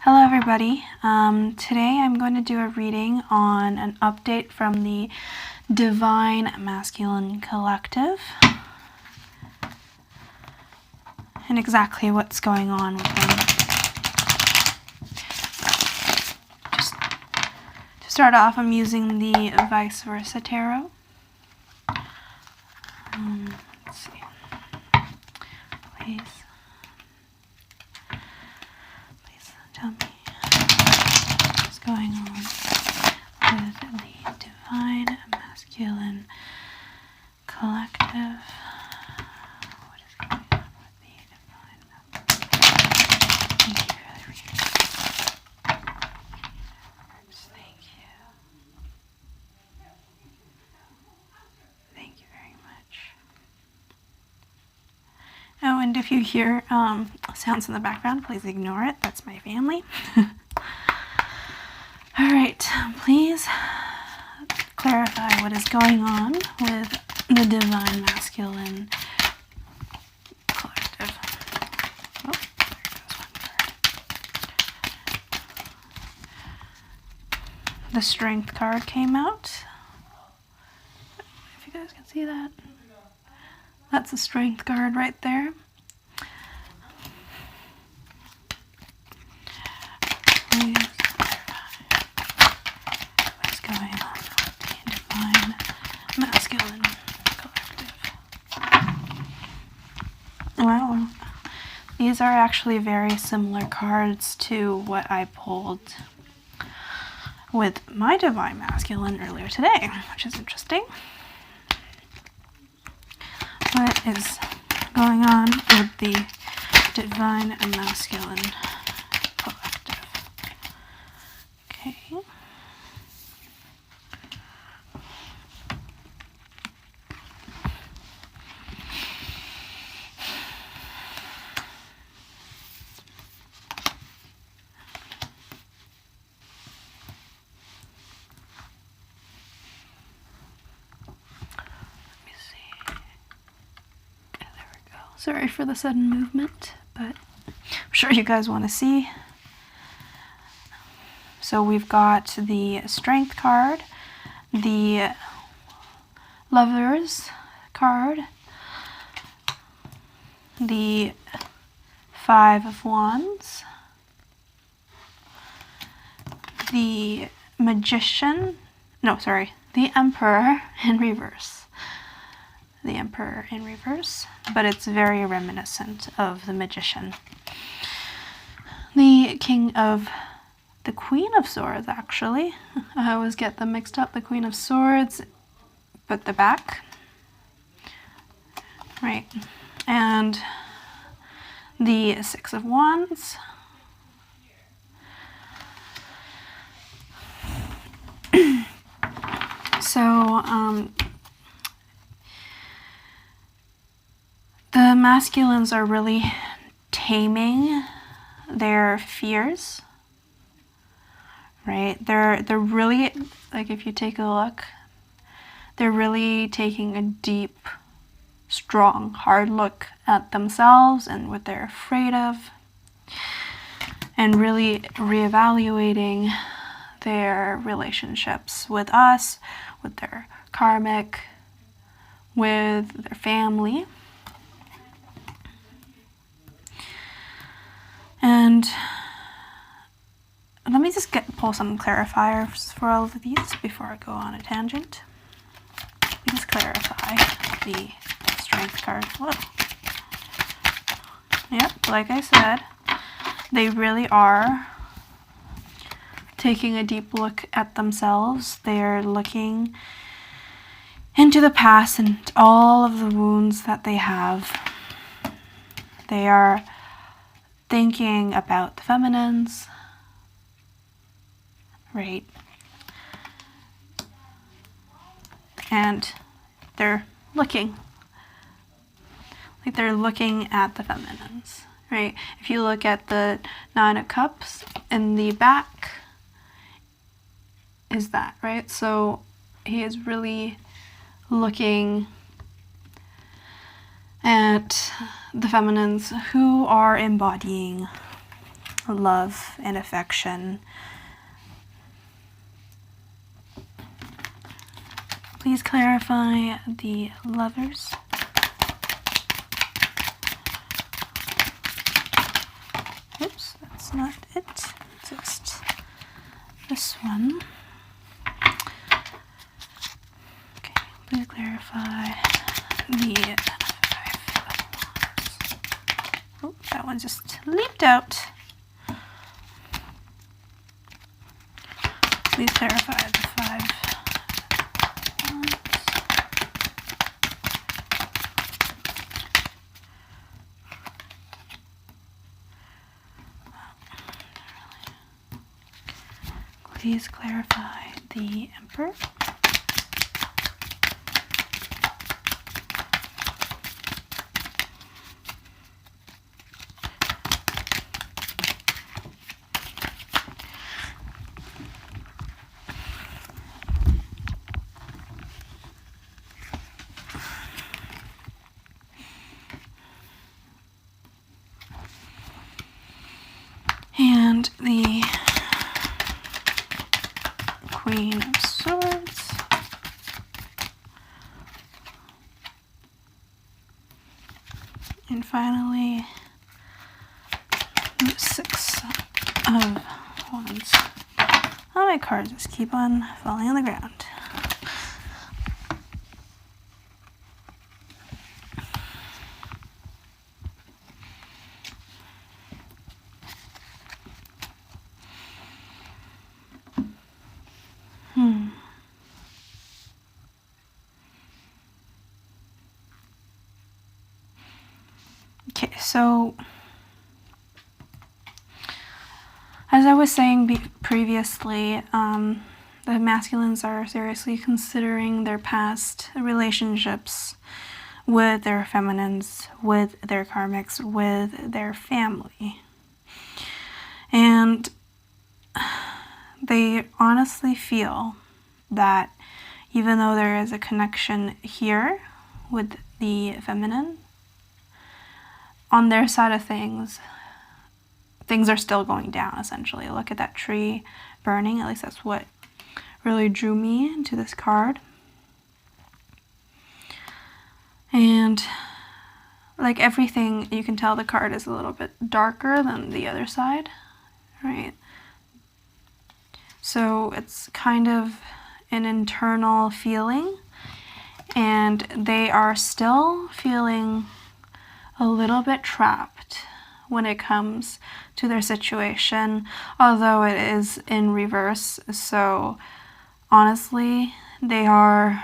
Hello everybody. Today I'm going to do a reading on an update from the Divine Masculine Collective and exactly what's going on with them. Just to start off, I'm using the Vice Versa Tarot. Let's see. Please tell me what's going on with the Divine Masculine Collective. What is going on with the Divine Masculine? Thank you for the reading. Thank you. Thank you very much. Oh, and if you hear sounds in the background, please ignore it. That's my family. All right, please clarify what is going on with the Divine Masculine Collective. Oh, there goes one card. The Strength card came out. If you guys can see that. That's a Strength card right there. Please clarify what's going on with the Divine Masculine Collective. Wow, these are actually very similar cards to what I pulled with my Divine Masculine earlier today, which is interesting. What is going on with the Divine Masculine Collective? Okay. Sorry for the sudden movement, but I'm sure you guys want to see. So we've got the Strength card, the Lovers card, the Five of Wands, the Magician, the Emperor in reverse. The Emperor in reverse, but it's very reminiscent of the Magician. The Queen of Swords, actually. I always get them mixed up. The Queen of Swords, but the back. Right. And the Six of Wands. So, the masculines are really taming their fears, right? They're really, like, if you take a look, they're really taking a deep, strong, hard look at themselves and what they're afraid of, and really reevaluating their relationships with us, with their karmic, with their family. And let me just pull some clarifiers for all of these before I go on a tangent. Please clarify the Strength card. Whoa. Yep, like I said, they really are taking a deep look at themselves. They're looking into the past and all of the wounds that they have. They are thinking about the feminines, right? And they're looking at the feminines, right? If you look at the Nine of Cups in the back, is that, right? So he is really looking at the feminines who are embodying love and affection. Please clarify the Lovers. Oops, that's not it. Just this one. Okay, please clarify the 5 of Wands. Oh, that one just leaped out. Please clarify the 5 of Wands. Please clarify the Emperor. And the Queen of Swords. And finally, the 6 of Wands. All my cards just keep on falling on the ground. Okay, so as I was saying previously, the masculines are seriously considering their past relationships with their feminines, with their karmics, with their family. And they honestly feel that even though there is a connection here with the feminine, on their side of things, things are still going down, essentially. Look at that tree burning. At least that's what really drew me into this card. And like everything, you can tell the card is a little bit darker than the other side, right? So it's kind of an internal feeling, and they are still feeling a little bit trapped when it comes to their situation, although it is in reverse. So honestly, they're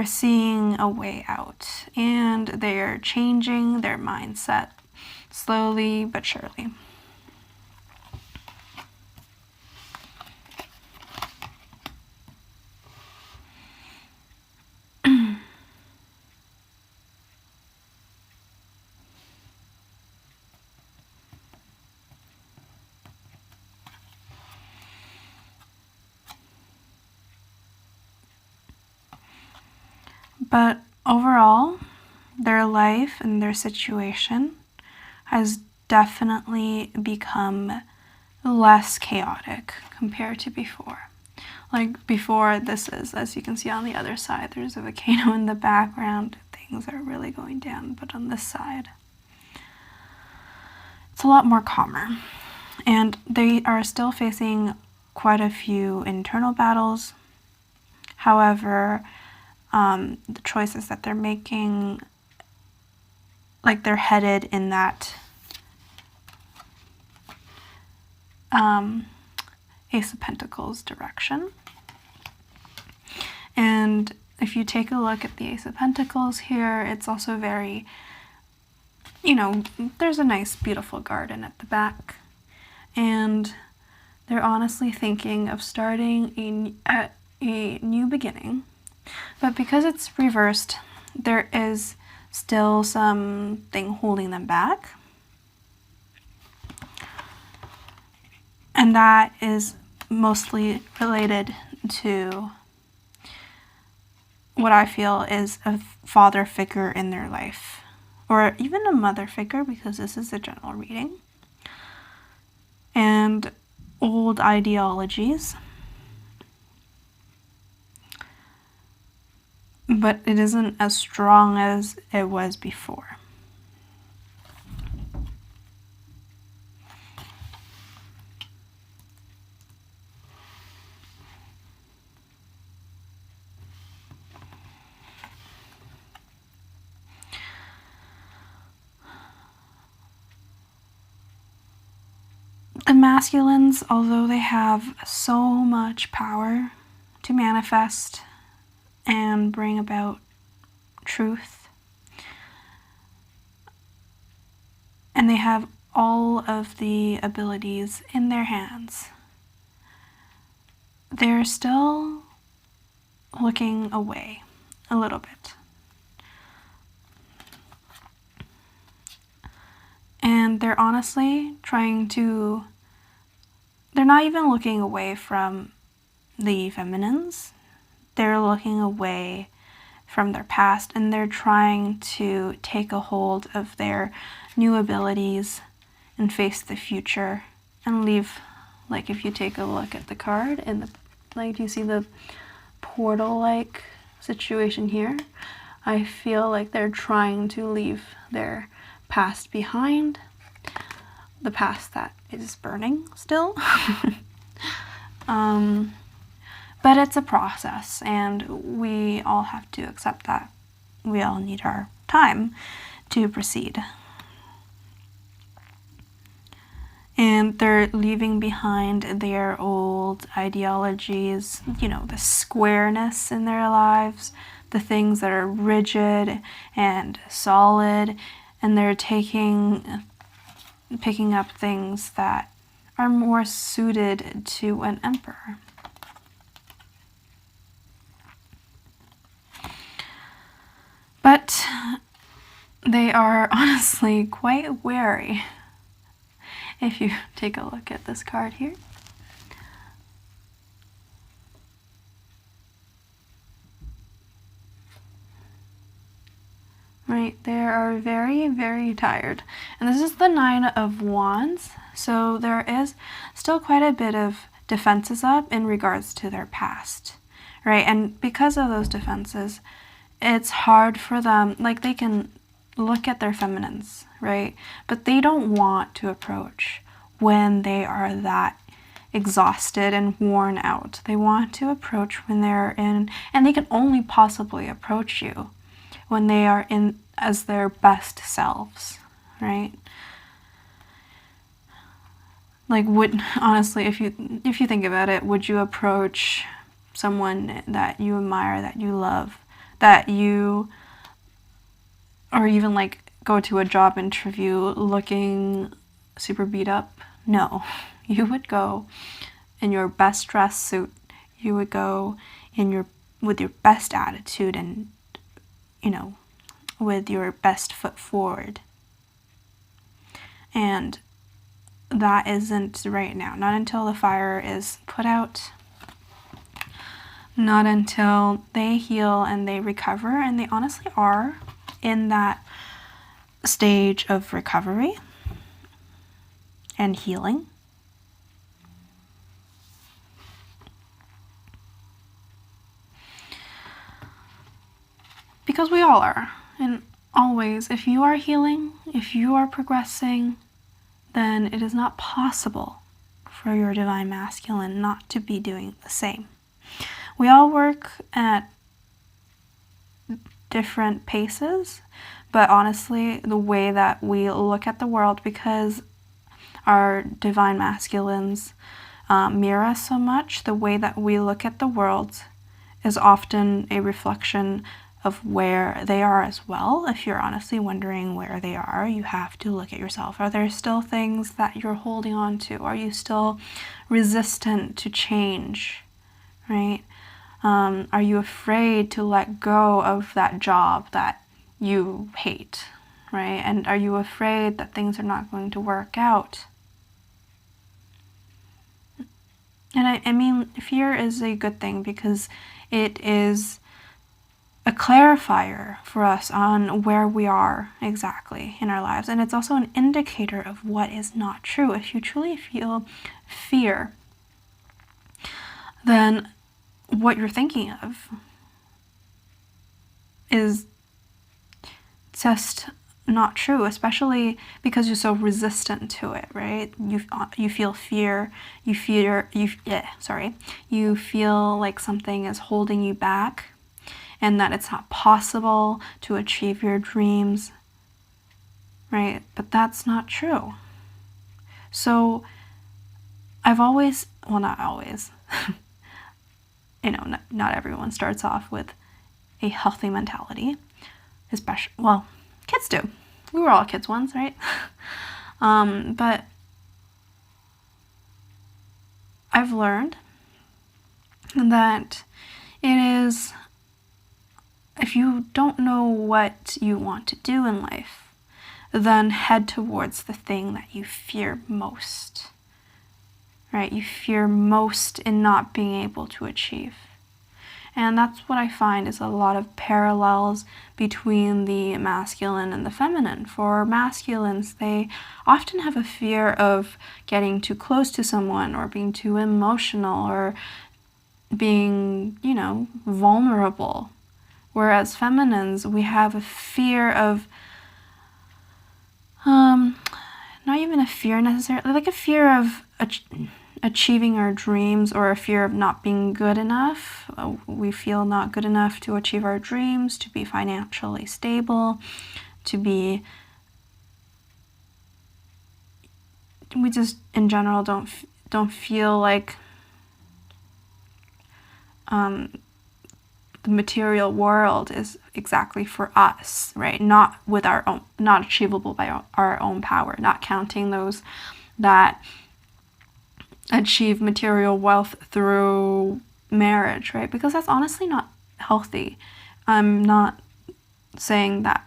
seeing a way out, and they're changing their mindset slowly but surely. But overall, their life and their situation has definitely become less chaotic compared to before. Like before, this is, as you can see on the other side, there's a volcano in the background. Things are really going down, but on this side, it's a lot more calmer. And they are still facing quite a few internal battles. However, the choices that they're making, like they're headed in that Ace of Pentacles direction. And if you take a look at the Ace of Pentacles here, it's also very, there's a nice beautiful garden at the back, and they're honestly thinking of starting a new beginning. But because it's reversed, there is still something holding them back. And that is mostly related to what I feel is a father figure in their life. or even a mother figure, because this is a general reading, and old ideologies, but it isn't as strong as it was before. The masculines, although they have so much power to manifest and bring about truth, and they have all of the abilities in their hands, they're still looking away a little bit. And they're honestly they're not even looking away from the feminines. They're looking away from their past, and they're trying to take a hold of their new abilities and face the future and leave, like if you take a look at the card and do you see the portal-like situation here? I feel like they're trying to leave their past behind, the past that is burning still. But it's a process, and we all have to accept that. We all need our time to proceed. And they're leaving behind their old ideologies, the squareness in their lives, the things that are rigid and solid, and they're picking up things that are more suited to an emperor. But they are honestly quite wary. If you take a look at this card here. Right, they are very, very tired. And this is the 9 of Wands, so there is still quite a bit of defenses up in regards to their past, right? And because of those defenses, it's hard for them, they can look at their feminines, right? But they don't want to approach when they are that exhausted and worn out. They want to approach when they're in, and they can only possibly approach you when they are in as their best selves, right? Honestly, if you think about it, would you approach someone that you admire, that you love, or even go to a job interview looking super beat up? No. You would go in your best dress suit. You would go with your best attitude and, with your best foot forward. And that isn't right now. Not until the fire is put out. Not until they heal and they recover. And they honestly are in that stage of recovery and healing. Because we all are. And always, if you are healing, if you are progressing, then it is not possible for your divine masculine not to be doing the same. We all work at different paces, but honestly, the way that we look at the world, because our divine masculines mirror us so much, the way that we look at the world is often a reflection of where they are as well. If you're honestly wondering where they are, you have to look at yourself. Are there still things that you're holding on to? Are you still resistant to change, right? Are you afraid to let go of that job that you hate, right? And are you afraid that things are not going to work out? And I mean, fear is a good thing, because it is a clarifier for us on where we are exactly in our lives. And it's also an indicator of what is not true. If you truly feel fear, then what you're thinking of is just not true, especially because you're so resistant to it, right? You feel fear, you feel like something is holding you back and that it's not possible to achieve your dreams, right? But that's not true. So I've always, well, not always, not everyone starts off with a healthy mentality, especially, well, kids do. We were all kids once, right? But I've learned that it is, if you don't know what you want to do in life, then head towards the thing that you fear most, right? You fear most in not being able to achieve. And that's what I find is a lot of parallels between the masculine and the feminine. For masculines, they often have a fear of getting too close to someone or being too emotional or being, vulnerable. Whereas feminines, we have a fear of, not even a fear necessarily, like a fear of achieving our dreams or a fear of not being good enough. We feel not good enough to achieve our dreams, to be financially stable, we just in general don't feel like the material world is exactly for us, right? Not achievable by our own power, not counting those that achieve material wealth through marriage, right? Because that's honestly not healthy. I'm not saying that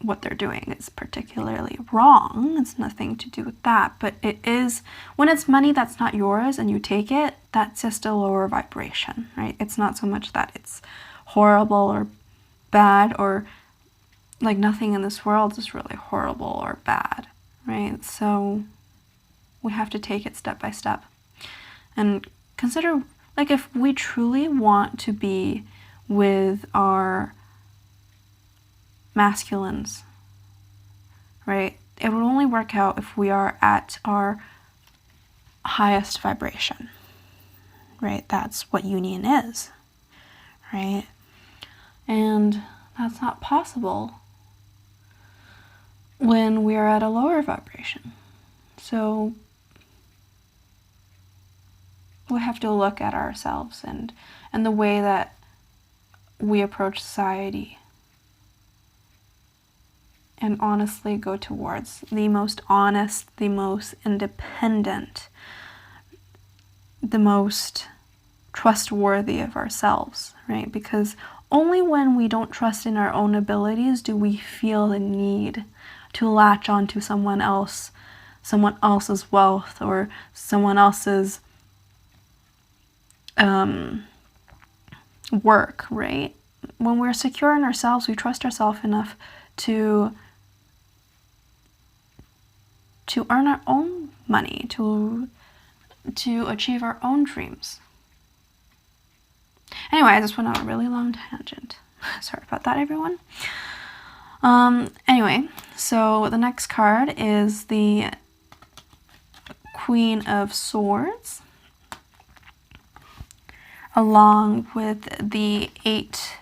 what they're doing is particularly wrong. It's nothing to do with that. But it is, when it's money that's not yours and you take it, that's just a lower vibration, right? It's not so much that it's horrible or bad, or like nothing in this world is really horrible or bad, right? So we have to take it step by step. And consider, like, if we truly want to be with our masculines, right? It would only work out if we are at our highest vibration, right? That's what union is, right? And that's not possible when we're at a lower vibration. So we have to look at ourselves and the way that we approach society and honestly go towards the most honest, the most independent, the most trustworthy of ourselves, right? Because only when we don't trust in our own abilities do we feel the need to latch onto someone else's wealth or someone else's work, right? When we're secure in ourselves, we trust ourselves enough to earn our own money, to achieve our own dreams. Anyway, I just went on a really long tangent. Sorry about that, everyone. Anyway, so the next card is the Queen of Swords, along with the Eight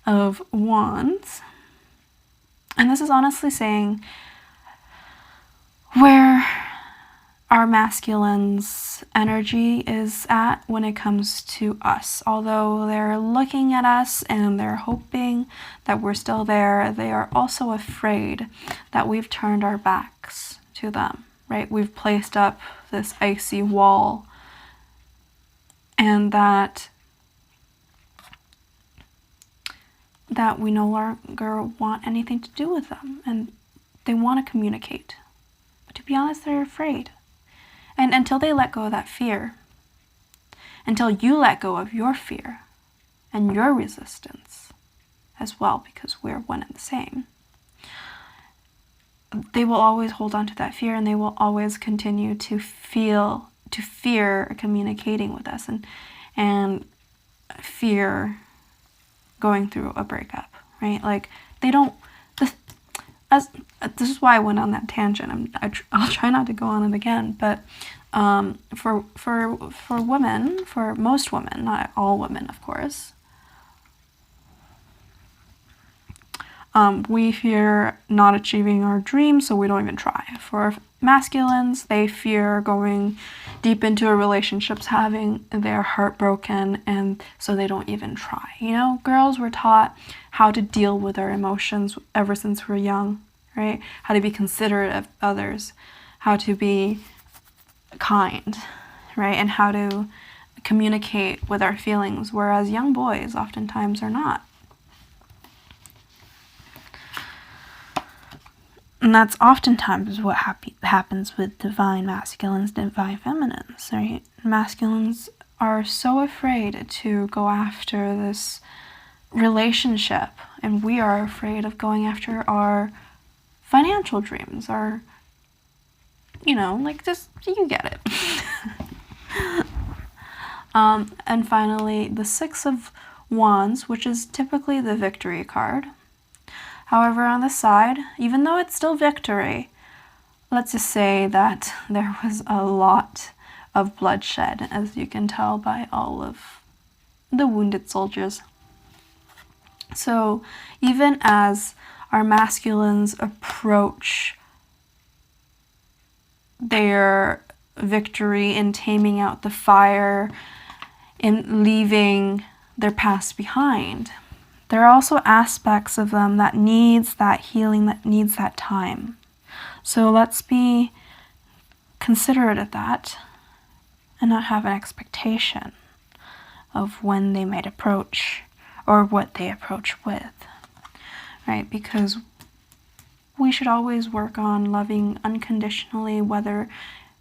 of Wands. And this is honestly saying where our masculine's energy is at when it comes to us. Although they're looking at us and they're hoping that we're still there, they are also afraid that we've turned our backs to them, right? We've placed up this icy wall, and that we no longer want anything to do with them, and they want to communicate. But to be honest, they're afraid. And until they let go of that fear, until you let go of your fear and your resistance as well, because we're one and the same. They will always hold on to that fear, and they will always continue to fear communicating with us, and fear going through a breakup, right? Like, they don't, this is why I went on that tangent. I'll try not to go on it again, but for women, for most women, not all women, of course, we fear not achieving our dreams, so we don't even try. For masculines, they fear going deep into a relationship, having their heart broken, and so they don't even try. You know, girls were taught how to deal with our emotions ever since we're young, right? How to be considerate of others, how to be kind, right? And how to communicate with our feelings, whereas young boys oftentimes are not. And that's oftentimes what happens with divine masculines, divine feminines, right? Masculines are so afraid to go after this relationship, and we are afraid of going after our financial dreams, our, you know, like, just, you get it. And finally, the Six of Wands, which is typically the victory card. However, on the side, even though it's still victory, let's just say that there was a lot of bloodshed, as you can tell by all of the wounded soldiers. So even as our masculines approach their victory in taming out the fire, in leaving their past behind, there are also aspects of them that needs that healing, that needs that time. So let's be considerate of that and not have an expectation of when they might approach or what they approach with, right? Because we should always work on loving unconditionally, whether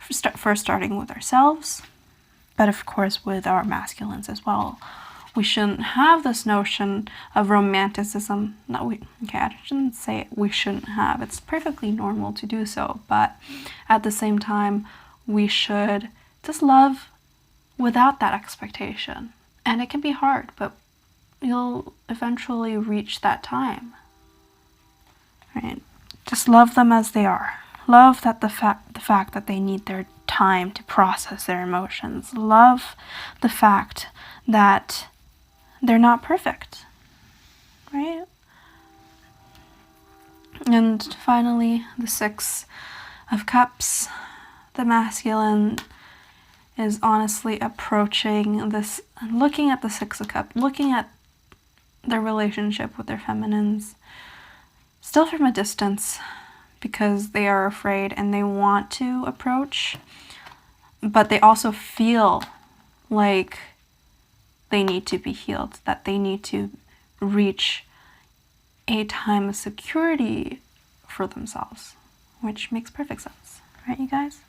first starting with ourselves, but of course with our masculines as well. We shouldn't have this notion of romanticism. I shouldn't say we shouldn't have. It's perfectly normal to do so, but at the same time, we should just love without that expectation. And it can be hard, but you'll eventually reach that time, right? Just love them as they are. Love that the fact that they need their time to process their emotions. Love the fact that they're not perfect, right? And finally, the Six of Cups. The masculine is honestly approaching this, looking at the Six of Cups, looking at their relationship with their feminines, still from a distance, because they are afraid and they want to approach, but they also feel like they need to be healed, that they need to reach a time of security for themselves, which makes perfect sense, right, you guys?